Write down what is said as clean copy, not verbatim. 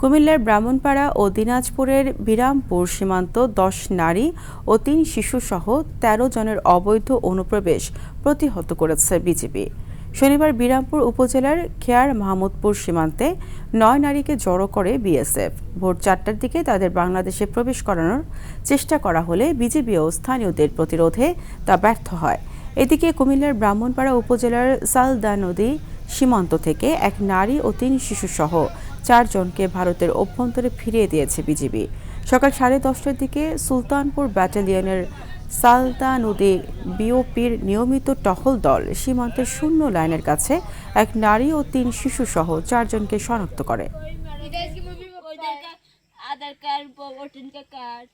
কুমিল্লার ব্রাহ্মণপাড়া ও দিনাজপুরের বিরামপুর সীমান্ত ১০ নারী ও ৩ শিশুসহ ১৩ জনের অবৈধ অনুপ্রবেশ প্রতিহত করেছে বিজিবি। শনিবার বিরামপুর উপজেলার খেয়ার মাহমুদপুর সীমান্তে ৯ নারীকে জড়ো করে বিএসএফ। ভোর ৪টার দিকে তাদের বাংলাদেশে প্রবেশ করানোর চেষ্টা করা হলে বিজিবি ও স্থানীয়দের প্রতিরোধে তা ব্যর্থ হয়। এদিকে কুমিল্লার ব্রাহ্মণপাড়া উপজেলার সালদা নদী সীমান্ত থেকে এক নারী ও ৩ শিশুসহ ৪ জনকে ভারতের অভ্যন্তরে ফিরিয়ে দিয়েছে বিজিবি। সকাল ১০:৩০টার দিকে সুলতানপুর ব্যাটালিয়নের সালদা নদী বিওপির নিয়মিত টহল দল সীমান্তের শূন্য লাইনের কাছে এক নারী ও ৩ শিশুসহ ৪ জনকে শনাক্ত করে। আধার কার্ড, ভোটার কার্ড